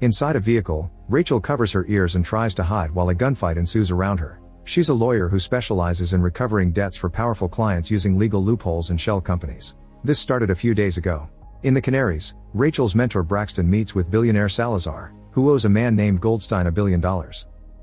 Inside a vehicle, Rachel covers her ears and tries to hide while a gunfight ensues around her. She's a lawyer who specializes in recovering debts for powerful clients using legal loopholes and shell companies. This started a few days ago. In the Canaries, Rachel's mentor Braxton meets with billionaire Salazar, who owes a man named Goldstein $1 billion.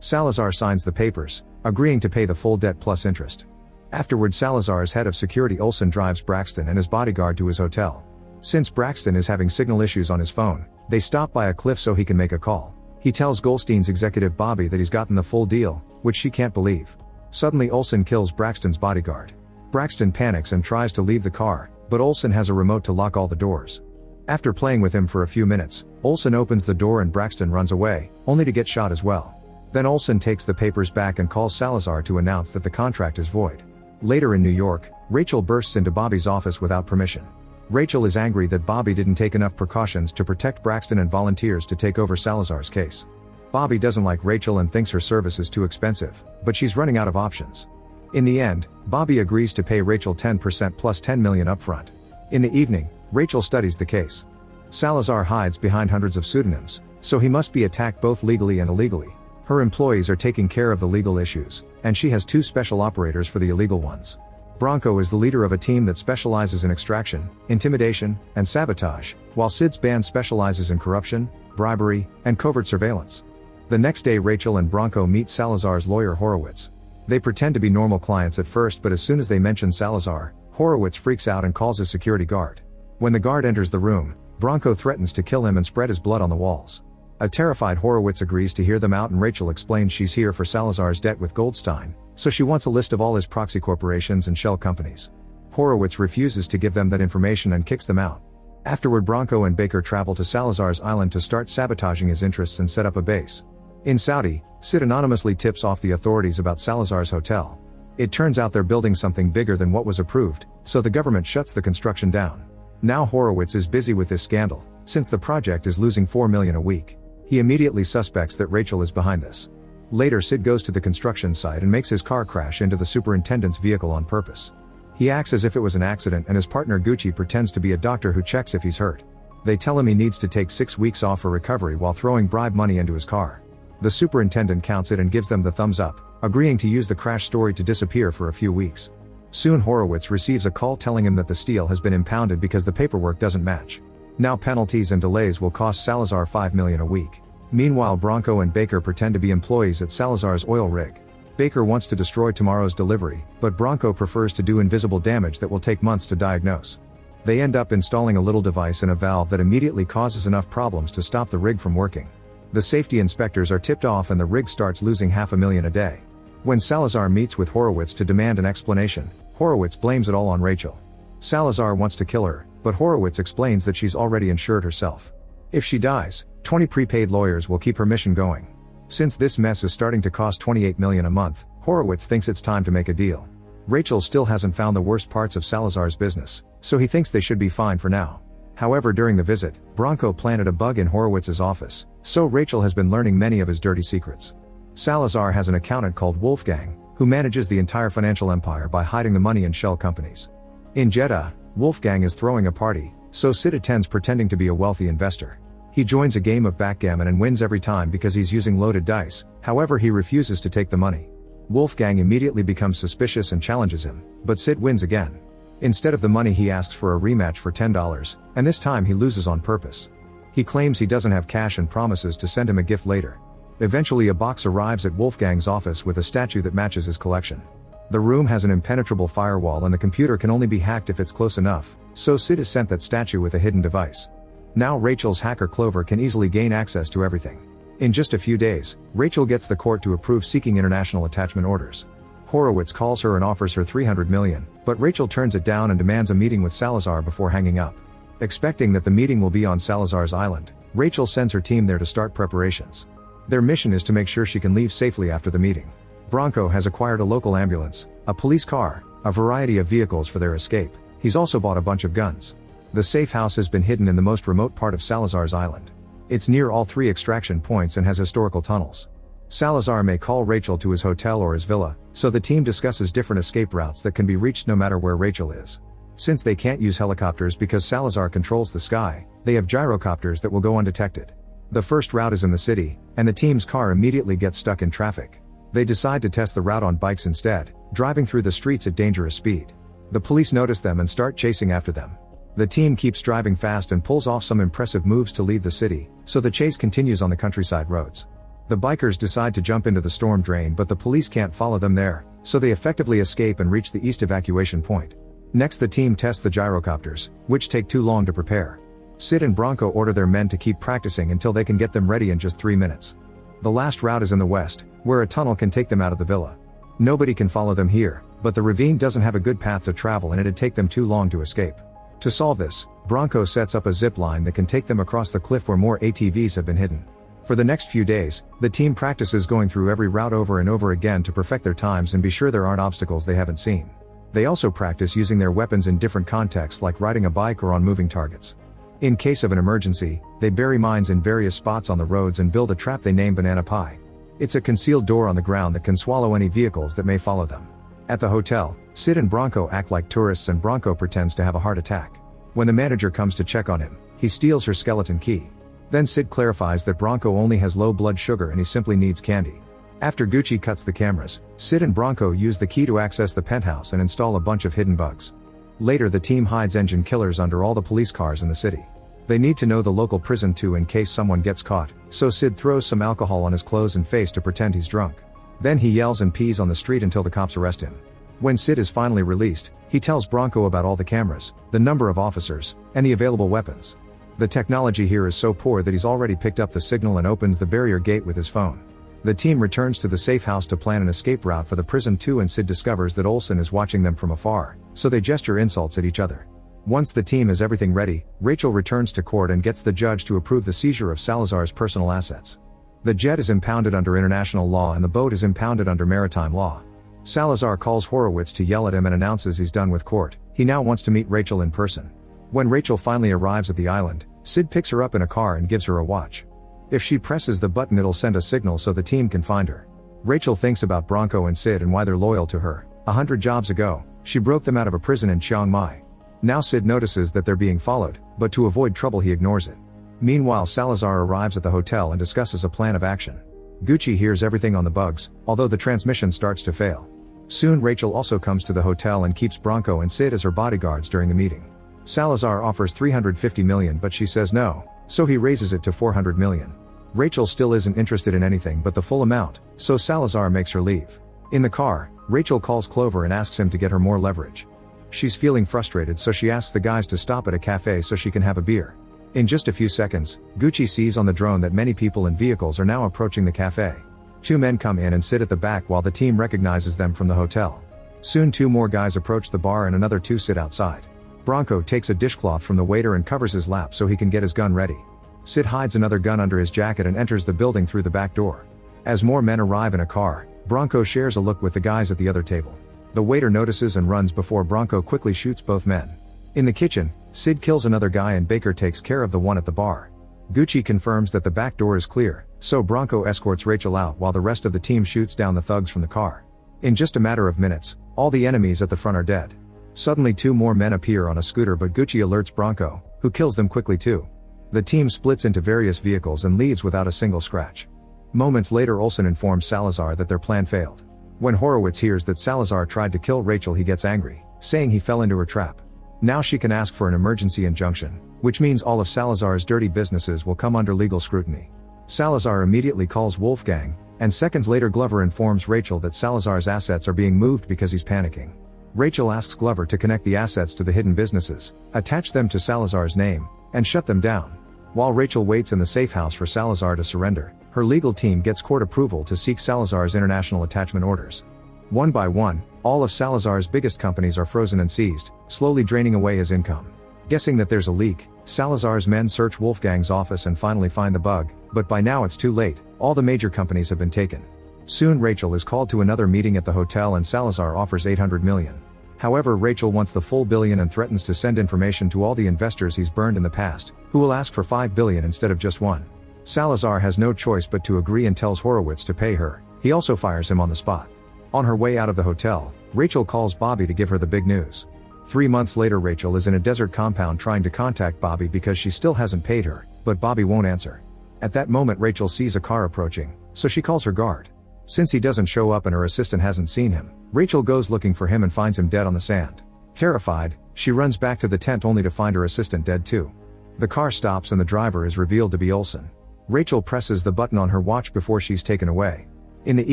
Salazar signs the papers, agreeing to pay the full debt plus interest. Afterward, Salazar's head of security Olson drives Braxton and his bodyguard to his hotel. Since Braxton is having signal issues on his phone, they stop by a cliff so he can make a call. He tells Goldstein's executive Bobby that he's gotten the full deal, which she can't believe. Suddenly Olson kills Braxton's bodyguard. Braxton panics and tries to leave the car, but Olson has a remote to lock all the doors. After playing with him for a few minutes, Olson opens the door and Braxton runs away, only to get shot as well. Then Olson takes the papers back and calls Salazar to announce that the contract is void. Later in New York, Rachel bursts into Bobby's office without permission. Rachel is angry that Bobby didn't take enough precautions to protect Braxton and volunteers to take over Salazar's case. Bobby doesn't like Rachel and thinks her service is too expensive, but she's running out of options. In the end, Bobby agrees to pay Rachel 10% plus $10 million upfront. In the evening, Rachel studies the case. Salazar hides behind hundreds of pseudonyms, so he must be attacked both legally and illegally. Her employees are taking care of the legal issues, and she has 2 special operators for the illegal ones. Bronco is the leader of a team that specializes in extraction, intimidation, and sabotage, while Sid's band specializes in corruption, bribery, and covert surveillance. The next day Rachel and Bronco meet Salazar's lawyer Horowitz. They pretend to be normal clients at first, but as soon as they mention Salazar, Horowitz freaks out and calls his security guard. When the guard enters the room, Bronco threatens to kill him and spread his blood on the walls. A terrified Horowitz agrees to hear them out, and Rachel explains she's here for Salazar's debt with Goldstein, so she wants a list of all his proxy corporations and shell companies. Horowitz refuses to give them that information and kicks them out. Afterward, Bronco and Baker travel to Salazar's island to start sabotaging his interests and set up a base. In Saudi, Sid anonymously tips off the authorities about Salazar's hotel. It turns out they're building something bigger than what was approved, so the government shuts the construction down. Now Horowitz is busy with this scandal, since the project is losing $4 million a week. He immediately suspects that Rachel is behind this. Later, Sid goes to the construction site and makes his car crash into the superintendent's vehicle on purpose. He acts as if it was an accident, and his partner Gucci pretends to be a doctor who checks if he's hurt. They tell him he needs to take 6 weeks off for recovery while throwing bribe money into his car. The superintendent counts it and gives them the thumbs up, agreeing to use the crash story to disappear for a few weeks. Soon Horowitz receives a call telling him that the steel has been impounded because the paperwork doesn't match. Now penalties and delays will cost Salazar $5 million a week. Meanwhile, Bronco and Baker pretend to be employees at Salazar's oil rig. Baker wants to destroy tomorrow's delivery, but Bronco prefers to do invisible damage that will take months to diagnose. They end up installing a little device in a valve that immediately causes enough problems to stop the rig from working. The safety inspectors are tipped off and the rig starts losing $500,000 a day. When Salazar meets with Horowitz to demand an explanation, Horowitz blames it all on Rachel. Salazar wants to kill her, but Horowitz explains that she's already insured herself. If she dies, 20 prepaid lawyers will keep her mission going. Since this mess is starting to cost $28 million a month, Horowitz thinks it's time to make a deal. Rachel still hasn't found the worst parts of Salazar's business, so he thinks they should be fine for now. However, during the visit, Bronco planted a bug in Horowitz's office, so Rachel has been learning many of his dirty secrets. Salazar has an accountant called Wolfgang, who manages the entire financial empire by hiding the money in shell companies. In Jeddah, Wolfgang is throwing a party, so Sid attends pretending to be a wealthy investor. He joins a game of backgammon and wins every time because he's using loaded dice, however he refuses to take the money. Wolfgang immediately becomes suspicious and challenges him, but Sid wins again. Instead of the money, he asks for a rematch for $10, and this time he loses on purpose. He claims he doesn't have cash and promises to send him a gift later. Eventually a box arrives at Wolfgang's office with a statue that matches his collection. The room has an impenetrable firewall and the computer can only be hacked if it's close enough, so Sid is sent that statue with a hidden device. Now Rachel's hacker Clover can easily gain access to everything. In just a few days, Rachel gets the court to approve seeking international attachment orders. Horowitz calls her and offers her $300 million, but Rachel turns it down and demands a meeting with Salazar before hanging up. Expecting that the meeting will be on Salazar's island, Rachel sends her team there to start preparations. Their mission is to make sure she can leave safely after the meeting. Bronco has acquired a local ambulance, a police car, a variety of vehicles for their escape. He's also bought a bunch of guns. The safe house has been hidden in the most remote part of Salazar's island. It's near all 3 extraction points and has historical tunnels. Salazar may call Rachel to his hotel or his villa, so the team discusses different escape routes that can be reached no matter where Rachel is. Since they can't use helicopters because Salazar controls the sky, they have gyrocopters that will go undetected. The first route is in the city, and the team's car immediately gets stuck in traffic. They decide to test the route on bikes instead, driving through the streets at dangerous speed. The police notice them and start chasing after them. The team keeps driving fast and pulls off some impressive moves to leave the city, so the chase continues on the countryside roads. The bikers decide to jump into the storm drain, but the police can't follow them there, so they effectively escape and reach the east evacuation point. Next, the team tests the gyrocopters, which take too long to prepare. Sid and Bronco order their men to keep practicing until they can get them ready in just 3 minutes. The last route is in the west, where a tunnel can take them out of the villa. Nobody can follow them here, but the ravine doesn't have a good path to travel and it'd take them too long to escape. To solve this, Bronco sets up a zip line that can take them across the cliff where more ATVs have been hidden. For the next few days, the team practices going through every route over and over again to perfect their times and be sure there aren't obstacles they haven't seen. They also practice using their weapons in different contexts, like riding a bike or on moving targets. In case of an emergency, they bury mines in various spots on the roads and build a trap they name Banana Pie. It's a concealed door on the ground that can swallow any vehicles that may follow them. At the hotel, Sid and Bronco act like tourists and Bronco pretends to have a heart attack. When the manager comes to check on him, he steals her skeleton key. Then Sid clarifies that Bronco only has low blood sugar and he simply needs candy. After Gucci cuts the cameras, Sid and Bronco use the key to access the penthouse and install a bunch of hidden bugs. Later, the team hides engine killers under all the police cars in the city. They need to know the local prison too in case someone gets caught, so Sid throws some alcohol on his clothes and face to pretend he's drunk. Then he yells and pees on the street until the cops arrest him. When Sid is finally released, he tells Bronco about all the cameras, the number of officers, and the available weapons. The technology here is so poor that he's already picked up the signal and opens the barrier gate with his phone. The team returns to the safe house to plan an escape route for the prison too, and Sid discovers that Olsen is watching them from afar, so they gesture insults at each other. Once the team has everything ready, Rachel returns to court and gets the judge to approve the seizure of Salazar's personal assets. The jet is impounded under international law and the boat is impounded under maritime law. Salazar calls Horowitz to yell at him and announces he's done with court. He now wants to meet Rachel in person. When Rachel finally arrives at the island, Sid picks her up in a car and gives her a watch. If she presses the button, it'll send a signal so the team can find her. Rachel thinks about Bronco and Sid and why they're loyal to her. 100 jobs ago, she broke them out of a prison in Chiang Mai. Now Sid notices that they're being followed, but to avoid trouble he ignores it. Meanwhile, Salazar arrives at the hotel and discusses a plan of action. Gucci hears everything on the bugs, although the transmission starts to fail. Soon Rachel also comes to the hotel and keeps Bronco and Sid as her bodyguards during the meeting. Salazar offers $350 million, but she says no, so he raises it to $400 million. Rachel still isn't interested in anything but the full amount, so Salazar makes her leave. In the car, Rachel calls Clover and asks him to get her more leverage. She's feeling frustrated, so she asks the guys to stop at a cafe so she can have a beer. In just a few seconds, Gucci sees on the drone that many people and vehicles are now approaching the cafe. 2 men come in and sit at the back while the team recognizes them from the hotel. Soon 2 more guys approach the bar and another 2 sit outside. Bronco takes a dishcloth from the waiter and covers his lap so he can get his gun ready. Sid hides another gun under his jacket and enters the building through the back door. As more men arrive in a car, Bronco shares a look with the guys at the other table. The waiter notices and runs before Bronco quickly shoots both men. In the kitchen, Sid kills another guy and Baker takes care of the one at the bar. Gucci confirms that the back door is clear, so Bronco escorts Rachel out while the rest of the team shoots down the thugs from the car. In just a matter of minutes, all the enemies at the front are dead. Suddenly 2 more men appear on a scooter, but Gucci alerts Bronco, who kills them quickly too. The team splits into various vehicles and leaves without a single scratch. Moments later, Olsen informs Salazar that their plan failed. When Horowitz hears that Salazar tried to kill Rachel, he gets angry, saying he fell into her trap. Now she can ask for an emergency injunction, which means all of Salazar's dirty businesses will come under legal scrutiny. Salazar immediately calls Wolfgang, and seconds later Glover informs Rachel that Salazar's assets are being moved because he's panicking. Rachel asks Glover to connect the assets to the hidden businesses, attach them to Salazar's name, and shut them down. While Rachel waits in the safe house for Salazar to surrender, her legal team gets court approval to seek Salazar's international attachment orders. One by one, all of Salazar's biggest companies are frozen and seized, slowly draining away his income. Guessing that there's a leak, Salazar's men search Wolfgang's office and finally find the bug, but by now it's too late, all the major companies have been taken. Soon Rachel is called to another meeting at the hotel and Salazar offers $800 million. However, Rachel wants the full billion and threatens to send information to all the investors he's burned in the past, who will ask for $5 billion instead of just 1. Salazar has no choice but to agree and tells Horowitz to pay her. He also fires him on the spot. On her way out of the hotel, Rachel calls Bobby to give her the big news. 3 months later, Rachel is in a desert compound trying to contact Bobby because she still hasn't paid her, but Bobby won't answer. At that moment Rachel sees a car approaching, so she calls her guard. Since he doesn't show up and her assistant hasn't seen him, Rachel goes looking for him and finds him dead on the sand. Terrified, she runs back to the tent only to find her assistant dead too. The car stops and the driver is revealed to be Olsen. Rachel presses the button on her watch before she's taken away. In the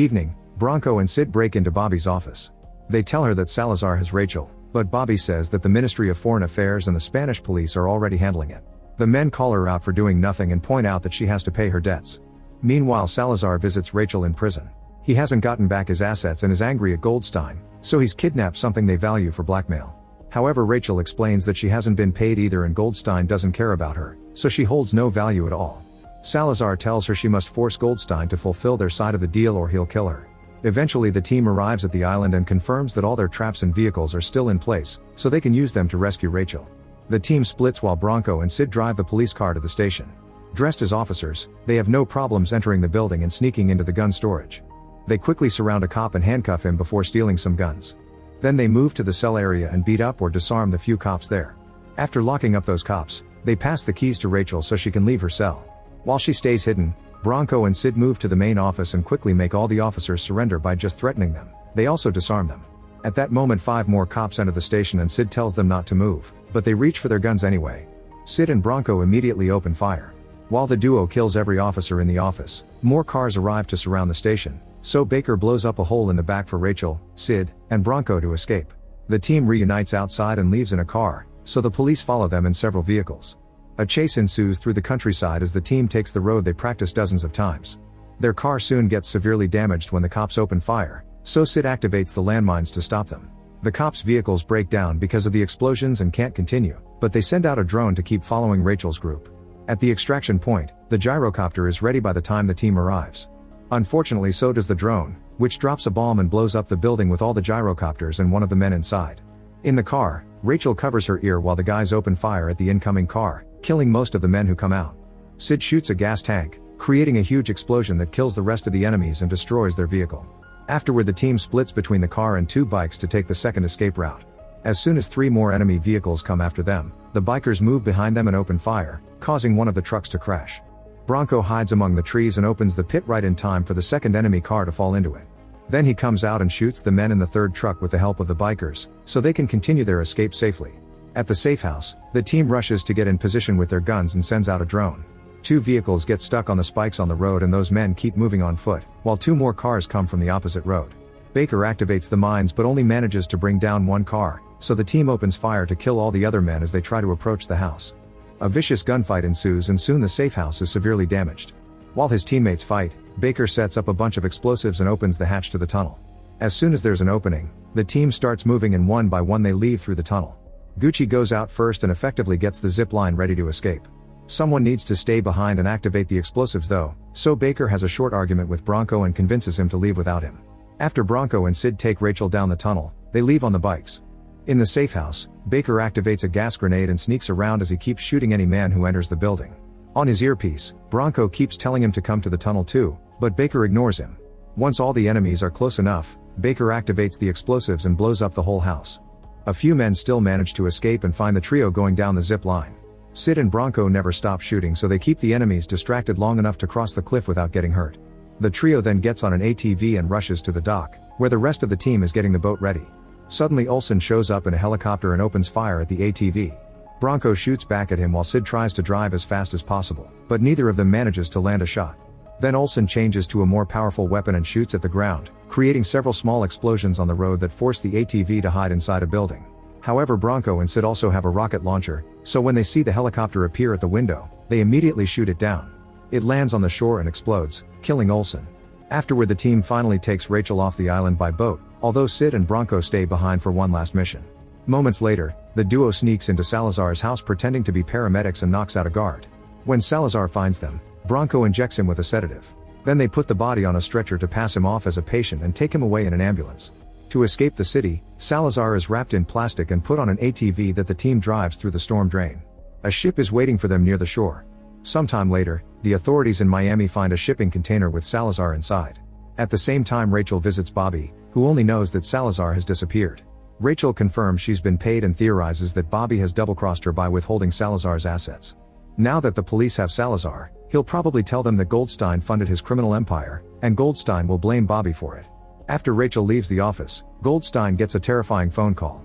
evening, Bronco and Sid break into Bobby's office. They tell her that Salazar has Rachel, but Bobby says that the Ministry of Foreign Affairs and the Spanish police are already handling it. The men call her out for doing nothing and point out that she has to pay her debts. Meanwhile, Salazar visits Rachel in prison. He hasn't gotten back his assets and is angry at Goldstein, so he's kidnapped something they value for blackmail. However, Rachel explains that she hasn't been paid either and Goldstein doesn't care about her, so she holds no value at all. Salazar tells her she must force Goldstein to fulfill their side of the deal or he'll kill her. Eventually the team arrives at the island and confirms that all their traps and vehicles are still in place, so they can use them to rescue Rachel. The team splits while Bronco and Sid drive the police car to the station. Dressed as officers, they have no problems entering the building and sneaking into the gun storage. They quickly surround a cop and handcuff him before stealing some guns. Then they move to the cell area and beat up or disarm the few cops there. After locking up those cops, they pass the keys to Rachel so she can leave her cell. While she stays hidden, Bronco and Sid move to the main office and quickly make all the officers surrender by just threatening them. They also disarm them. At that moment 5 more cops enter the station and Sid tells them not to move, but they reach for their guns anyway. Sid and Bronco immediately open fire. While the duo kills every officer in the office, more cars arrive to surround the station, so Baker blows up a hole in the back for Rachel, Sid, and Bronco to escape. The team reunites outside and leaves in a car, so the police follow them in several vehicles. A chase ensues through the countryside as the team takes the road they practiced dozens of times. Their car soon gets severely damaged when the cops open fire, so Sid activates the landmines to stop them. The cops' vehicles break down because of the explosions and can't continue, but they send out a drone to keep following Rachel's group. At the extraction point, the gyrocopter is ready by the time the team arrives. Unfortunately, so does the drone, which drops a bomb and blows up the building with all the gyrocopters and one of the men inside. In the car, Rachel covers her ear while the guys open fire at the incoming car, killing most of the men who come out. Sid shoots a gas tank, creating a huge explosion that kills the rest of the enemies and destroys their vehicle. Afterward, the team splits between the car and 2 bikes to take the second escape route. As soon as 3 more enemy vehicles come after them, the bikers move behind them and open fire, causing one of the trucks to crash. Bronco hides among the trees and opens the pit right in time for the second enemy car to fall into it. Then he comes out and shoots the men in the third truck with the help of the bikers, so they can continue their escape safely. At the safe house, the team rushes to get in position with their guns and sends out a drone. 2 vehicles get stuck on the spikes on the road and those men keep moving on foot, while 2 more cars come from the opposite road. Baker activates the mines but only manages to bring down 1 car, so the team opens fire to kill all the other men as they try to approach the house. A vicious gunfight ensues and soon the safe house is severely damaged. While his teammates fight, Baker sets up a bunch of explosives and opens the hatch to the tunnel. As soon as there's an opening, the team starts moving and one by one they leave through the tunnel. Gucci goes out first and effectively gets the zip line ready to escape. Someone needs to stay behind and activate the explosives though, so Baker has a short argument with Bronco and convinces him to leave without him. After Bronco and Sid take Rachel down the tunnel, they leave on the bikes. In the safe house, Baker activates a gas grenade and sneaks around as he keeps shooting any man who enters the building. On his earpiece, Bronco keeps telling him to come to the tunnel too, but Baker ignores him. Once all the enemies are close enough, Baker activates the explosives and blows up the whole house. A few men still manage to escape and find the trio going down the zip line. Sid and Bronco never stop shooting, so they keep the enemies distracted long enough to cross the cliff without getting hurt. The trio then gets on an ATV and rushes to the dock, where the rest of the team is getting the boat ready. Suddenly Olsen shows up in a helicopter and opens fire at the ATV. Bronco shoots back at him while Sid tries to drive as fast as possible, but neither of them manages to land a shot. Then Olsen changes to a more powerful weapon and shoots at the ground, creating several small explosions on the road that force the ATV to hide inside a building. However, Bronco and Sid also have a rocket launcher, so when they see the helicopter appear at the window, they immediately shoot it down. It lands on the shore and explodes, killing Olsen. Afterward, the team finally takes Rachel off the island by boat, although Sid and Bronco stay behind for one last mission. Moments later, the duo sneaks into Salazar's house pretending to be paramedics and knocks out a guard. When Salazar finds them, Bronco injects him with a sedative. Then they put the body on a stretcher to pass him off as a patient and take him away in an ambulance. To escape the city, Salazar is wrapped in plastic and put on an ATV that the team drives through the storm drain. A ship is waiting for them near the shore. Sometime later, the authorities in Miami find a shipping container with Salazar inside. At the same time, Rachel visits Bobby, who only knows that Salazar has disappeared. Rachel confirms she's been paid and theorizes that Bobby has double-crossed her by withholding Salazar's assets. Now that the police have Salazar, He'll probably tell them that Goldstein funded his criminal empire, and Goldstein will blame Bobby for it. After Rachel leaves the office, Goldstein gets a terrifying phone call.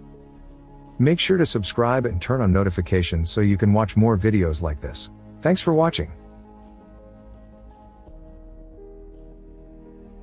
Make sure to subscribe and turn on notifications so you can watch more videos like this. Thanks for watching.